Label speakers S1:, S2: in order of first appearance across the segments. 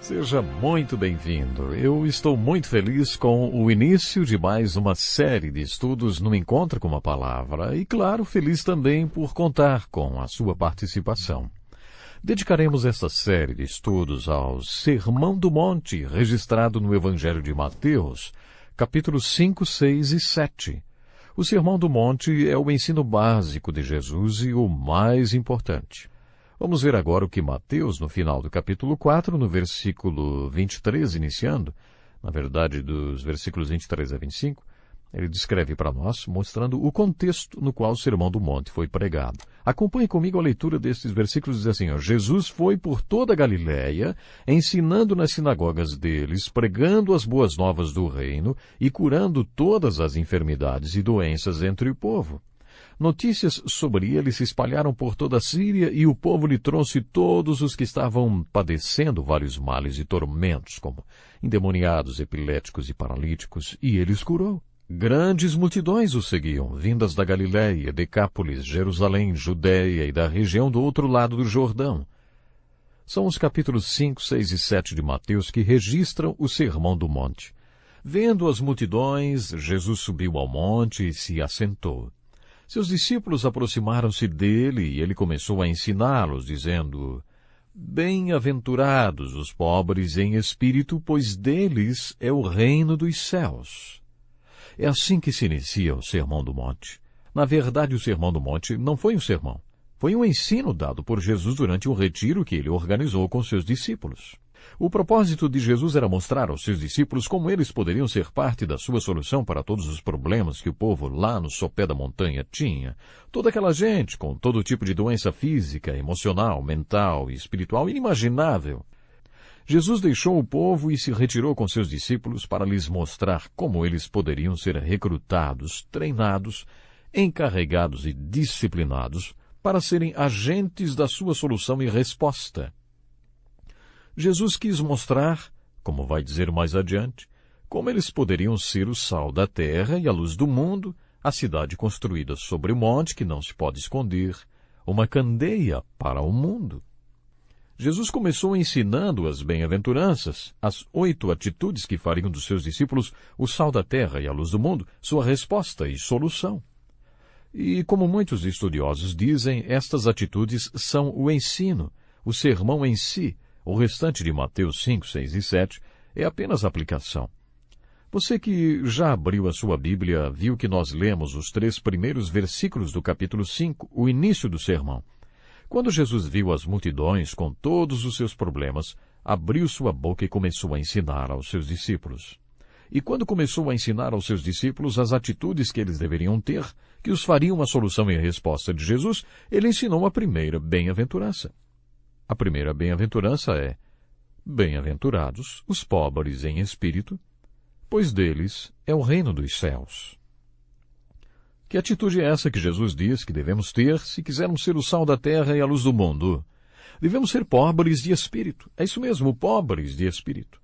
S1: Seja muito bem-vindo. Eu estou muito feliz com o início de mais uma série de estudos no Encontro com a Palavra e, claro, feliz também por contar com a sua participação. Dedicaremos esta série de estudos ao Sermão do Monte, registrado no Evangelho de Mateus, capítulos 5, 6 e 7. O Sermão do Monte é o ensino básico de Jesus e o mais importante. Vamos ver agora o que Mateus, no final do capítulo 4, no versículo 23, iniciando, na verdade, dos versículos 23 a 25, ele descreve para nós, mostrando o contexto no qual o Sermão do Monte foi pregado. Acompanhe comigo a leitura destes versículos, diz assim, Jesus foi por toda a Galiléia, ensinando nas sinagogas deles, pregando as boas novas do reino e curando todas as enfermidades e doenças entre o povo. Notícias sobre ele se espalharam por toda a Síria e o povo lhe trouxe todos os que estavam padecendo vários males e tormentos, como endemoniados, epiléticos e paralíticos, e ele os curou. Grandes multidões o seguiam, vindas da Galiléia, Decápolis, Jerusalém, Judéia e da região do outro lado do Jordão. São os capítulos 5, 6 e 7 de Mateus que registram o Sermão do Monte. Vendo as multidões, Jesus subiu ao monte e se assentou. Seus discípulos aproximaram-se dele e ele começou a ensiná-los, dizendo, Bem-aventurados os pobres em espírito, pois deles é o reino dos céus. É assim que se inicia o Sermão do Monte. Na verdade, o Sermão do Monte não foi um sermão. Foi um ensino dado por Jesus durante um retiro que ele organizou com seus discípulos. O propósito de Jesus era mostrar aos seus discípulos como eles poderiam ser parte da sua solução para todos os problemas que o povo lá no sopé da montanha tinha. Toda aquela gente com todo tipo de doença física, emocional, mental e espiritual inimaginável. Jesus deixou o povo e se retirou com seus discípulos para lhes mostrar como eles poderiam ser recrutados, treinados, encarregados e disciplinados para serem agentes da sua solução e resposta. Jesus quis mostrar, como vai dizer mais adiante, como eles poderiam ser o sal da terra e a luz do mundo, a cidade construída sobre o monte que não se pode esconder, uma candeia para o mundo. Jesus começou ensinando as bem-aventuranças, as 8 atitudes que fariam dos seus discípulos o sal da terra e a luz do mundo, sua resposta e solução. E, como muitos estudiosos dizem, estas atitudes são o ensino, o sermão em si. O restante de Mateus 5, 6 e 7 é apenas aplicação. Você que já abriu a sua Bíblia viu que nós lemos os 3 primeiros versículos do capítulo 5, o início do sermão. Quando Jesus viu as multidões com todos os seus problemas, abriu sua boca e começou a ensinar aos seus discípulos. E quando começou a ensinar aos seus discípulos as atitudes que eles deveriam ter, que os fariam a solução e a resposta de Jesus, ele ensinou a primeira bem-aventurança. A primeira bem-aventurança é, Bem-aventurados os pobres em espírito, pois deles é o reino dos céus. Que atitude é essa que Jesus diz que devemos ter se quisermos ser o sal da terra e a luz do mundo? Devemos ser pobres de espírito. É isso mesmo, pobres de espírito.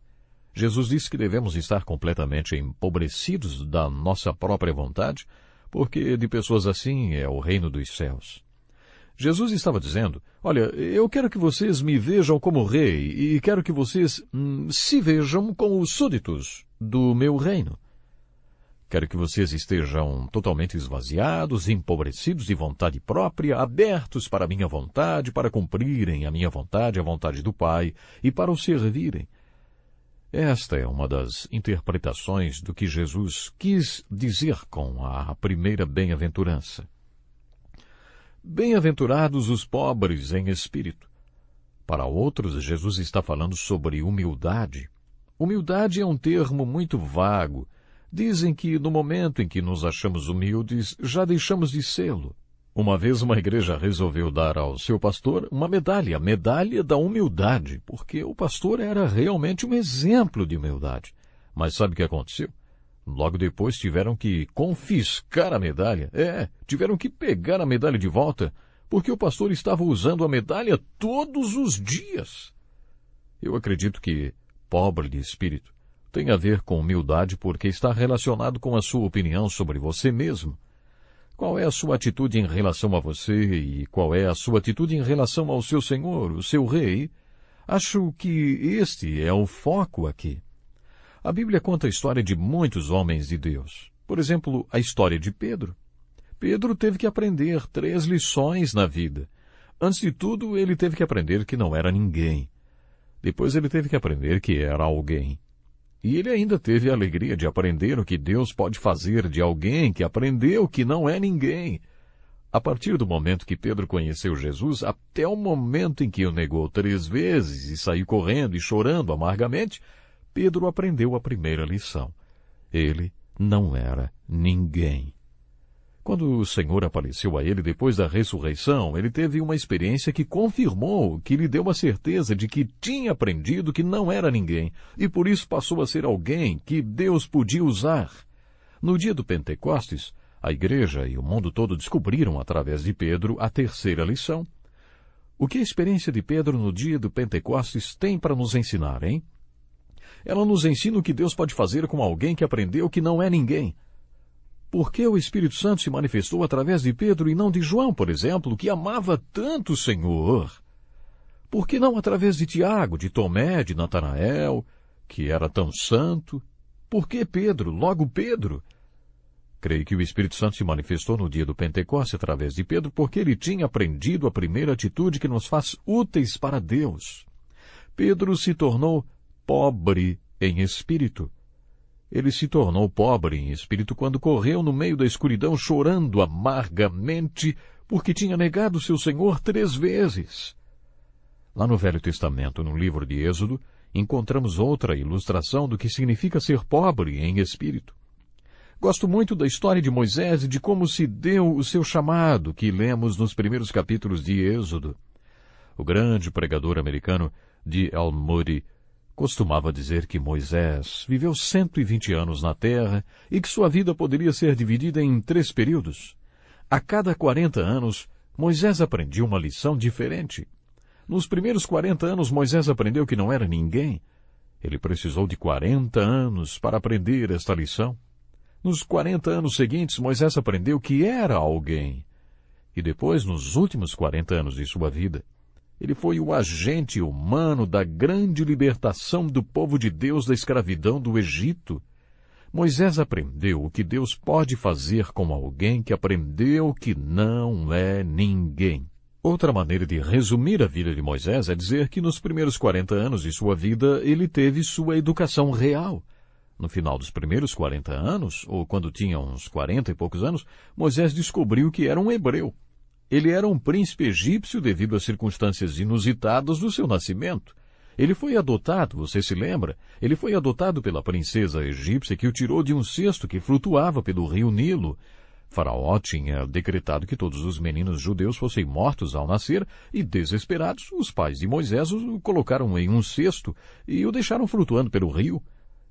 S1: Jesus disse que devemos estar completamente empobrecidos da nossa própria vontade, porque de pessoas assim é o reino dos céus. Jesus estava dizendo, olha, eu quero que vocês me vejam como rei e quero que vocês se vejam como súditos do meu reino. Quero que vocês estejam totalmente esvaziados, empobrecidos de vontade própria, abertos para a minha vontade, para cumprirem a minha vontade, a vontade do Pai, e para o servirem. Esta é uma das interpretações do que Jesus quis dizer com a primeira bem-aventurança. Bem-aventurados os pobres em espírito. Para outros, Jesus está falando sobre humildade. Humildade é um termo muito vago. Dizem que no momento em que nos achamos humildes, já deixamos de sê-lo. Uma vez uma igreja resolveu dar ao seu pastor uma medalha, a medalha da humildade, porque o pastor era realmente um exemplo de humildade. Mas sabe o que aconteceu? Logo depois tiveram que confiscar a medalha. Tiveram que pegar a medalha de volta, porque o pastor estava usando a medalha todos os dias. Eu acredito que pobre de espírito tem a ver com humildade porque está relacionado com a sua opinião sobre você mesmo. Qual é a sua atitude em relação a você e qual é a sua atitude em relação ao seu Senhor, o seu Rei? Acho que este é o foco aqui. A Bíblia conta a história de muitos homens de Deus. Por exemplo, a história de Pedro. Pedro teve que aprender 3 lições na vida. Antes de tudo, ele teve que aprender que não era ninguém. Depois ele teve que aprender que era alguém. E ele ainda teve a alegria de aprender o que Deus pode fazer de alguém que aprendeu que não é ninguém. A partir do momento que Pedro conheceu Jesus, até o momento em que o negou 3 vezes e saiu correndo e chorando amargamente, Pedro aprendeu a primeira lição. Ele não era ninguém. Quando o Senhor apareceu a ele depois da ressurreição, ele teve uma experiência que confirmou, que lhe deu a certeza de que tinha aprendido que não era ninguém, e por isso passou a ser alguém que Deus podia usar. No dia do Pentecostes, a igreja e o mundo todo descobriram, através de Pedro, a terceira lição. O que a experiência de Pedro no dia do Pentecostes tem para nos ensinar, hein? Ela nos ensina o que Deus pode fazer com alguém que aprendeu que não é ninguém. Por que o Espírito Santo se manifestou através de Pedro e não de João, por exemplo, que amava tanto o Senhor? Por que não através de Tiago, de Tomé, de Natanael, que era tão santo? Por que Pedro, logo Pedro? Creio que o Espírito Santo se manifestou no dia do Pentecostes através de Pedro porque ele tinha aprendido a primeira atitude que nos faz úteis para Deus. Pedro se tornou pobre em espírito. Ele se tornou pobre em espírito quando correu no meio da escuridão chorando amargamente porque tinha negado seu Senhor 3 vezes. Lá no Velho Testamento, no livro de Êxodo, encontramos outra ilustração do que significa ser pobre em espírito. Gosto muito da história de Moisés e de como se deu o seu chamado, que lemos nos primeiros capítulos de Êxodo. O grande pregador americano D.L. Moody costumava dizer que Moisés viveu 120 anos na terra e que sua vida poderia ser dividida em 3 períodos. A cada 40 anos, Moisés aprendia uma lição diferente. Nos primeiros 40 anos, Moisés aprendeu que não era ninguém. Ele precisou de 40 anos para aprender esta lição. Nos 40 anos seguintes, Moisés aprendeu que era alguém. E depois, nos últimos 40 anos de sua vida, ele foi o agente humano da grande libertação do povo de Deus da escravidão do Egito. Moisés aprendeu o que Deus pode fazer com alguém que aprendeu que não é ninguém. Outra maneira de resumir a vida de Moisés é dizer que nos primeiros 40 anos de sua vida ele teve sua educação real. No final dos primeiros 40 anos, ou quando tinha uns 40 e poucos anos, Moisés descobriu que era um hebreu. Ele era um príncipe egípcio devido às circunstâncias inusitadas do seu nascimento. Ele foi adotado, você se lembra? Ele foi adotado pela princesa egípcia que o tirou de um cesto que flutuava pelo rio Nilo. Faraó tinha decretado que todos os meninos judeus fossem mortos ao nascer e, desesperados, os pais de Moisés o colocaram em um cesto e o deixaram flutuando pelo rio.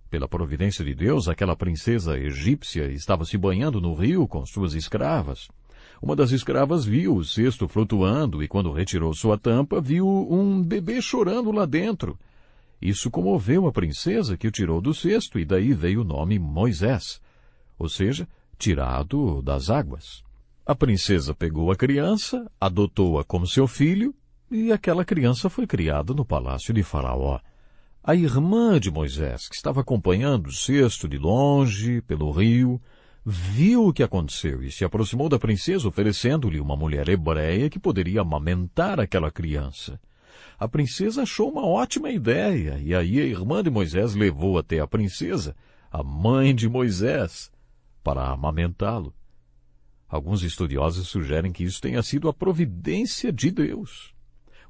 S1: Pela providência de Deus, aquela princesa egípcia estava se banhando no rio com suas escravas. Uma das escravas viu o cesto flutuando e, quando retirou sua tampa, viu um bebê chorando lá dentro. Isso comoveu a princesa, que o tirou do cesto, e daí veio o nome Moisés, ou seja, tirado das águas. A princesa pegou a criança, adotou-a como seu filho, e aquela criança foi criada no palácio de Faraó. A irmã de Moisés, que estava acompanhando o cesto de longe, pelo rio, viu o que aconteceu e se aproximou da princesa, oferecendo-lhe uma mulher hebreia que poderia amamentar aquela criança. A princesa achou uma ótima ideia, e aí a irmã de Moisés levou até a princesa, a mãe de Moisés, para amamentá-lo. Alguns estudiosos sugerem que isso tenha sido a providência de Deus.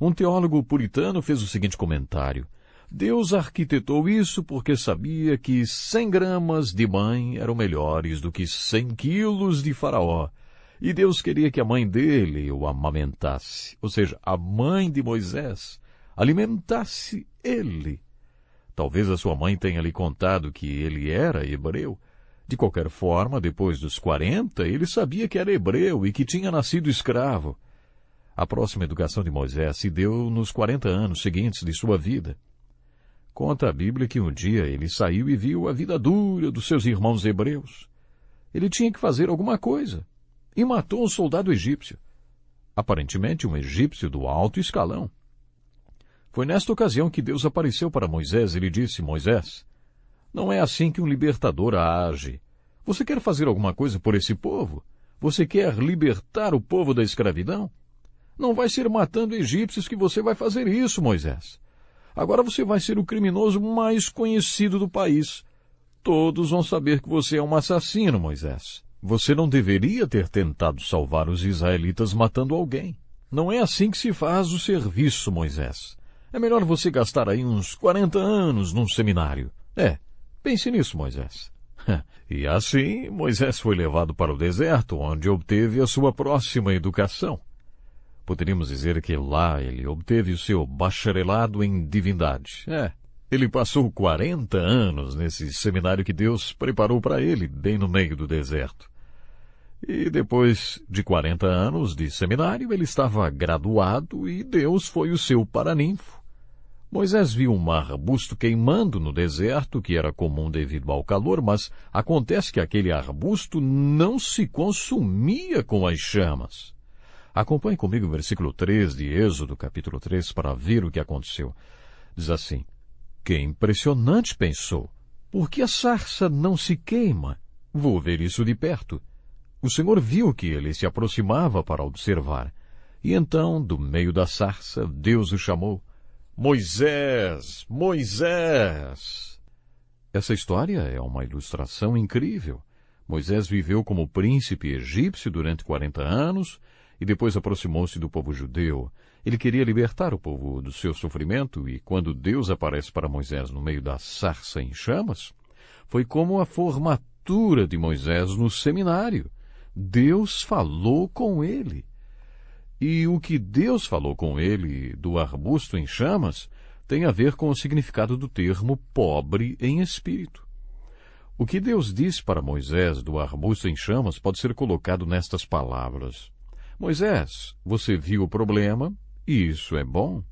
S1: Um teólogo puritano fez o seguinte comentário: Deus arquitetou isso porque sabia que 100 gramas de mãe eram melhores do que 100 quilos de Faraó. E Deus queria que a mãe dele o amamentasse, ou seja, a mãe de Moisés, alimentasse ele. Talvez a sua mãe tenha lhe contado que ele era hebreu. De qualquer forma, depois dos 40, ele sabia que era hebreu e que tinha nascido escravo. A próxima educação de Moisés se deu nos 40 anos seguintes de sua vida. Conta a Bíblia que um dia ele saiu e viu a vida dura dos seus irmãos hebreus. Ele tinha que fazer alguma coisa e matou um soldado egípcio. Aparentemente um egípcio do alto escalão. Foi nesta ocasião que Deus apareceu para Moisés e lhe disse: Moisés, não é assim que um libertador age. Você quer fazer alguma coisa por esse povo? Você quer libertar o povo da escravidão? Não vai ser matando egípcios que você vai fazer isso, Moisés. Agora você vai ser o criminoso mais conhecido do país. Todos vão saber que você é um assassino, Moisés. Você não deveria ter tentado salvar os israelitas matando alguém. Não é assim que se faz o serviço, Moisés. É melhor você gastar aí uns 40 anos num seminário. Pense nisso, Moisés. E assim, Moisés foi levado para o deserto, onde obteve a sua próxima educação. Poderíamos dizer que lá ele obteve o seu bacharelado em divindade. Ele passou 40 anos nesse seminário que Deus preparou para ele, bem no meio do deserto. E depois de 40 anos de seminário, ele estava graduado e Deus foi o seu paraninfo. Moisés viu um arbusto queimando no deserto, que era comum devido ao calor, mas acontece que aquele arbusto não se consumia com as chamas. Acompanhe comigo o versículo 3 de Êxodo, capítulo 3, para ver o que aconteceu. Diz assim: Que impressionante, pensou. Por que a sarça não se queima? Vou ver isso de perto. O Senhor viu que ele se aproximava para observar. E então, do meio da sarça, Deus o chamou. Moisés! Moisés! Essa história é uma ilustração incrível. Moisés viveu como príncipe egípcio durante 40 anos e depois aproximou-se do povo judeu. Ele queria libertar o povo do seu sofrimento e quando Deus aparece para Moisés no meio da sarça em chamas, foi como a formatura de Moisés no seminário. Deus falou com ele. E o que Deus falou com ele do arbusto em chamas tem a ver com o significado do termo pobre em espírito. O que Deus disse para Moisés do arbusto em chamas pode ser colocado nestas palavras. Moisés, você viu o problema, e isso é bom.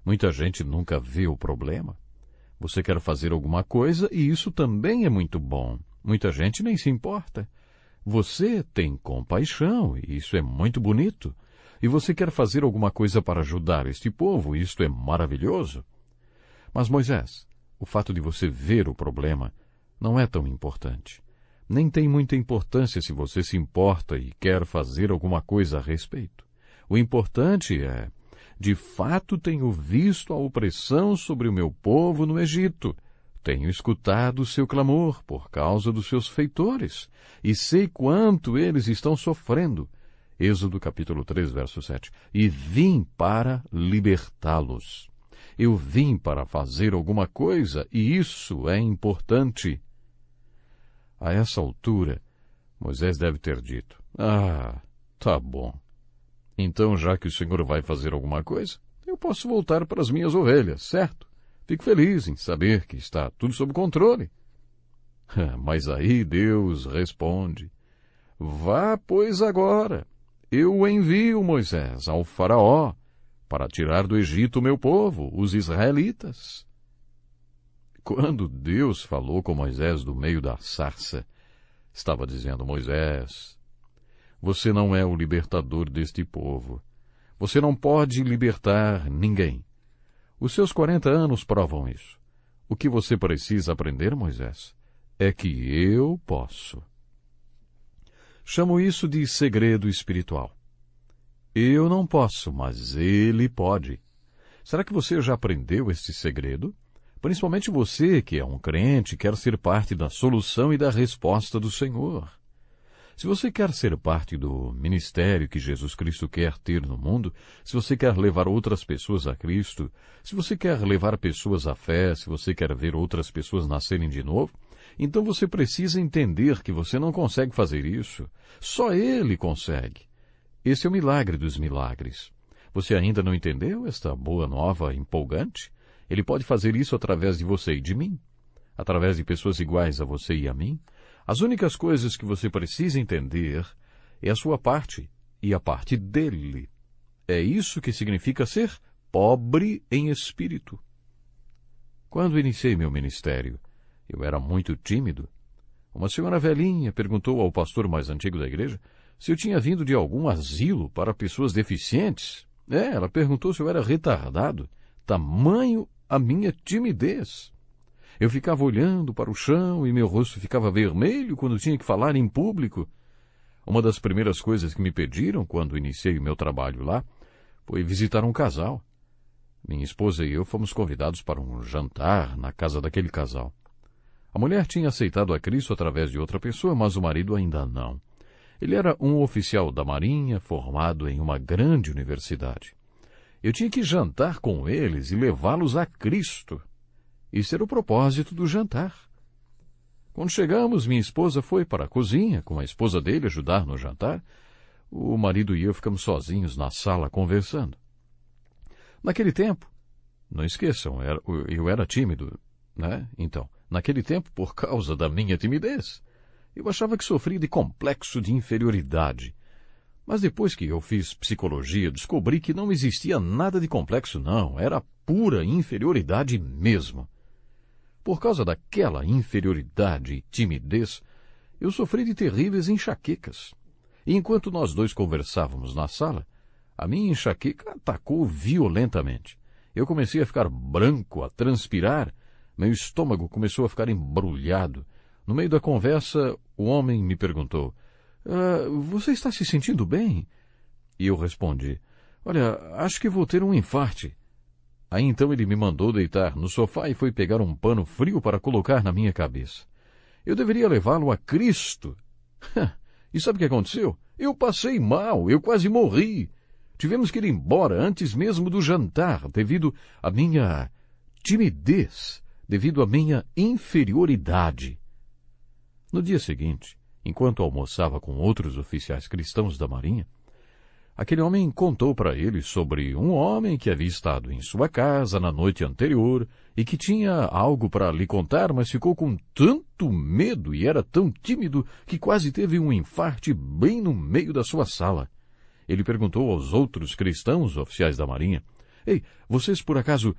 S1: Muita gente nunca vê o problema. Você quer fazer alguma coisa, e isso também é muito bom. Muita gente nem se importa. Você tem compaixão, e isso é muito bonito. E você quer fazer alguma coisa para ajudar este povo, e isto é maravilhoso. Mas, Moisés, o fato de você ver o problema não é tão importante. Nem tem muita importância se você se importa e quer fazer alguma coisa a respeito. O importante é, de fato tenho visto a opressão sobre o meu povo no Egito. Tenho escutado o seu clamor por causa dos seus feitores, e sei quanto eles estão sofrendo. Êxodo capítulo 3, verso 7. E vim para libertá-los. Eu vim para fazer alguma coisa, e isso é importante. A essa altura, Moisés deve ter dito: tá bom. Então, já que o Senhor vai fazer alguma coisa, eu posso voltar para as minhas ovelhas, certo? Fico feliz em saber que está tudo sob controle. Mas aí Deus responde: Vá, pois, agora. Eu envio Moisés ao faraó para tirar do Egito o meu povo, os israelitas. Quando Deus falou com Moisés do meio da sarça, estava dizendo: Moisés, você não é o libertador deste povo. Você não pode libertar ninguém. Os seus 40 anos provam isso. O que você precisa aprender, Moisés, é que eu posso. Chamo isso de segredo espiritual. Eu não posso, mas ele pode. Será que você já aprendeu este segredo? Principalmente você, que é um crente, quer ser parte da solução e da resposta do Senhor. Se você quer ser parte do ministério que Jesus Cristo quer ter no mundo, se você quer levar outras pessoas a Cristo, se você quer levar pessoas à fé, se você quer ver outras pessoas nascerem de novo, então você precisa entender que você não consegue fazer isso. Só Ele consegue. Esse é o milagre dos milagres. Você ainda não entendeu esta boa nova empolgante? Ele pode fazer isso através de você e de mim, através de pessoas iguais a você e a mim. As únicas coisas que você precisa entender é a sua parte e a parte dele. É isso que significa ser pobre em espírito. Quando iniciei meu ministério, eu era muito tímido. Uma senhora velhinha perguntou ao pastor mais antigo da igreja se eu tinha vindo de algum asilo para pessoas deficientes. Ela perguntou se eu era retardado. tamanho a minha timidez. Eu ficava olhando para o chão e meu rosto ficava vermelho quando tinha que falar em público. Uma das primeiras coisas que me pediram quando iniciei o meu trabalho lá foi visitar um casal. Minha esposa e eu fomos convidados para um jantar na casa daquele casal. A mulher tinha aceitado a Cristo através de outra pessoa, mas o marido ainda não. Ele era um oficial da Marinha, formado em uma grande universidade. Eu tinha que jantar com eles e levá-los a Cristo. Isso era o propósito do jantar. Quando chegamos, minha esposa foi para a cozinha com a esposa dele ajudar no jantar. O marido e eu ficamos sozinhos na sala conversando. Naquele tempo, não esqueçam, eu era tímido, né? Então, naquele tempo, por causa da minha timidez, eu achava que sofria de complexo de inferioridade. Mas depois que eu fiz psicologia, descobri que não existia nada de complexo, não. Era pura inferioridade mesmo. Por causa daquela inferioridade e timidez, eu sofri de terríveis enxaquecas. E enquanto nós dois conversávamos na sala, a minha enxaqueca atacou violentamente. Eu comecei a ficar branco, a transpirar. Meu estômago começou a ficar embrulhado. No meio da conversa, o homem me perguntou, você está se sentindo bem? E eu respondi, olha, acho que vou ter um infarte. Aí então ele me mandou deitar no sofá e foi pegar um pano frio para colocar na minha cabeça. Eu deveria levá-lo a Cristo. E sabe o que aconteceu? Eu passei mal, eu quase morri. Tivemos que ir embora antes mesmo do jantar, devido à minha timidez, devido à minha inferioridade. No dia seguinte, enquanto almoçava com outros oficiais cristãos da Marinha, aquele homem contou para eles sobre um homem que havia estado em sua casa na noite anterior e que tinha algo para lhe contar, mas ficou com tanto medo e era tão tímido que quase teve um infarte bem no meio da sua sala. Ele perguntou aos outros cristãos oficiais da Marinha, ei, vocês por acaso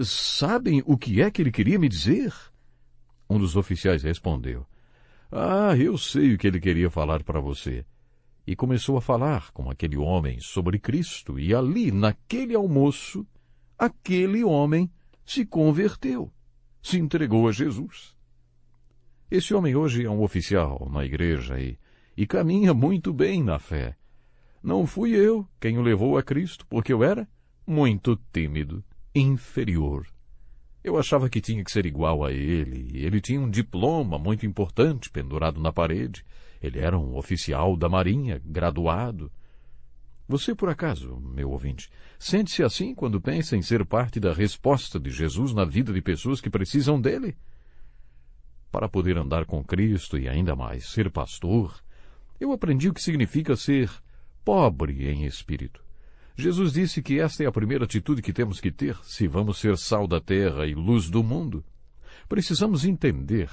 S1: sabem o que é que ele queria me dizer? Um dos oficiais respondeu, eu sei o que ele queria falar para você. E começou a falar com aquele homem sobre Cristo, e ali, naquele almoço, aquele homem se converteu, se entregou a Jesus. Esse homem hoje é um oficial na igreja e caminha muito bem na fé. Não fui eu quem o levou a Cristo, porque eu era muito tímido, inferior. Eu achava que tinha que ser igual a ele, e ele tinha um diploma muito importante pendurado na parede. Ele era um oficial da Marinha, graduado. Você, por acaso, meu ouvinte, sente-se assim quando pensa em ser parte da resposta de Jesus na vida de pessoas que precisam dele? Para poder andar com Cristo e ainda mais ser pastor, eu aprendi o que significa ser pobre em espírito. Jesus disse que esta é a primeira atitude que temos que ter se vamos ser sal da terra e luz do mundo. Precisamos entender,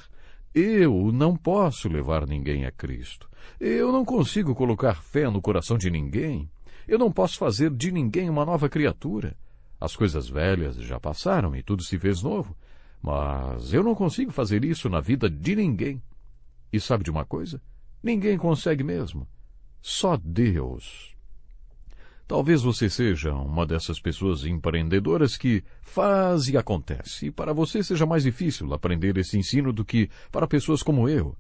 S1: eu não posso levar ninguém a Cristo. Eu não consigo colocar fé no coração de ninguém. Eu não posso fazer de ninguém uma nova criatura. As coisas velhas já passaram e tudo se fez novo. Mas eu não consigo fazer isso na vida de ninguém. E sabe de uma coisa? Ninguém consegue mesmo. Só Deus. Talvez você seja uma dessas pessoas empreendedoras que faz e acontece. E para você seja mais difícil aprender esse ensino do que para pessoas como eu.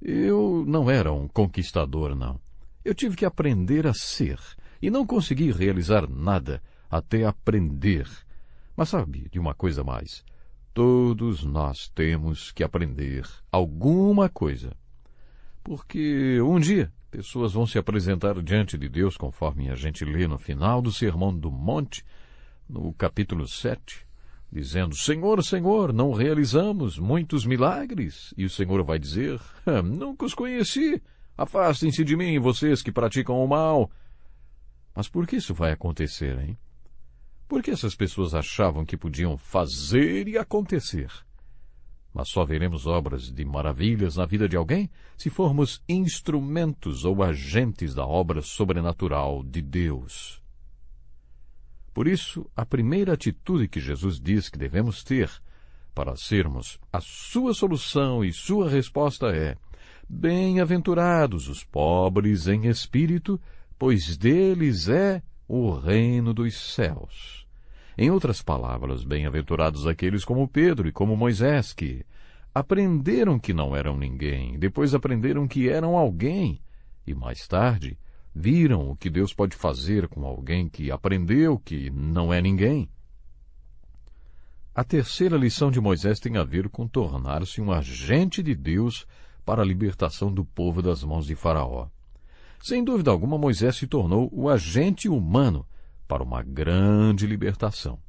S1: Eu não era um conquistador, não. Eu tive que aprender a ser. E não consegui realizar nada até aprender. Mas sabe de uma coisa mais? Todos nós temos que aprender alguma coisa. Porque um dia pessoas vão se apresentar diante de Deus, conforme a gente lê no final do Sermão do Monte, no capítulo 7, dizendo, Senhor, Senhor, não realizamos muitos milagres? E o Senhor vai dizer, nunca os conheci, afastem-se de mim, vocês que praticam o mal. Mas por que isso vai acontecer, hein? Por que essas pessoas achavam que podiam fazer e acontecer? Mas só veremos obras de maravilhas na vida de alguém se formos instrumentos ou agentes da obra sobrenatural de Deus. Por isso, a primeira atitude que Jesus diz que devemos ter para sermos a sua solução e sua resposta é: bem-aventurados os pobres em espírito, pois deles é o reino dos céus. Em outras palavras, bem-aventurados aqueles como Pedro e como Moisés, que aprenderam que não eram ninguém, depois aprenderam que eram alguém, e mais tarde viram o que Deus pode fazer com alguém que aprendeu que não é ninguém. A terceira lição de Moisés tem a ver com tornar-se um agente de Deus para a libertação do povo das mãos de Faraó. Sem dúvida alguma, Moisés se tornou o agente humano para uma grande libertação.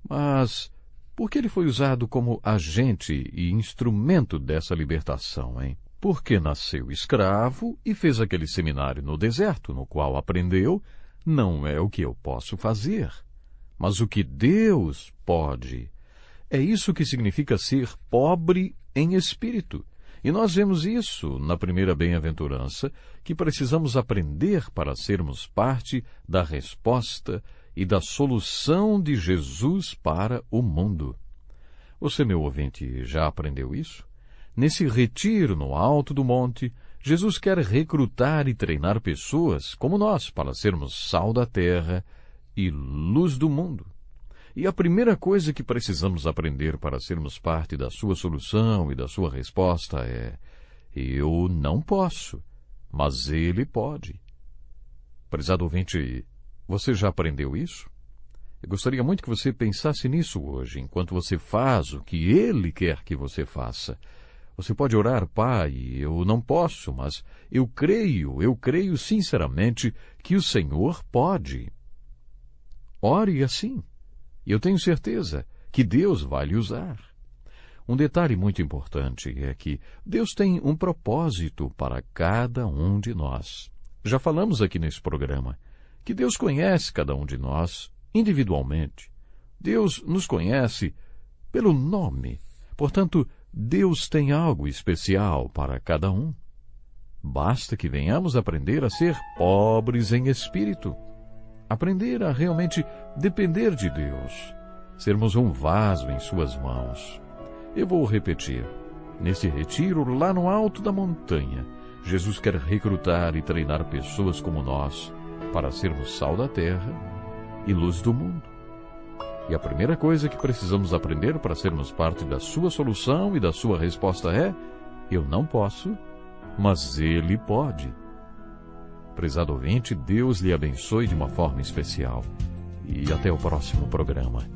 S1: Mas por que ele foi usado como agente e instrumento dessa libertação, hein? Porque nasceu escravo e fez aquele seminário no deserto, no qual aprendeu, não é o que eu posso fazer, mas o que Deus pode. É isso que significa ser pobre em espírito. E nós vemos isso na primeira bem-aventurança, que precisamos aprender para sermos parte da resposta e da solução de Jesus para o mundo. Você, meu ouvinte, já aprendeu isso? Nesse retiro no alto do monte, Jesus quer recrutar e treinar pessoas como nós para sermos sal da terra e luz do mundo. E a primeira coisa que precisamos aprender para sermos parte da sua solução e da sua resposta é: eu não posso, mas Ele pode. Prezado ouvinte, você já aprendeu isso? Eu gostaria muito que você pensasse nisso hoje, enquanto você faz o que Ele quer que você faça. Você pode orar: Pai, eu não posso, mas eu creio sinceramente que o Senhor pode. Ore assim. E eu tenho certeza que Deus vai lhe usar. Um detalhe muito importante é que Deus tem um propósito para cada um de nós. Já falamos aqui nesse programa que Deus conhece cada um de nós individualmente. Deus nos conhece pelo nome. Portanto, Deus tem algo especial para cada um. Basta que venhamos aprender a ser pobres em espírito. Aprender a realmente depender de Deus. Sermos um vaso em suas mãos. Eu vou repetir. Nesse retiro, lá no alto da montanha, Jesus quer recrutar e treinar pessoas como nós para sermos sal da terra e luz do mundo. E a primeira coisa que precisamos aprender para sermos parte da sua solução e da sua resposta é: eu não posso, mas Ele pode. Prezado ouvinte, Deus lhe abençoe de uma forma especial. E até o próximo programa.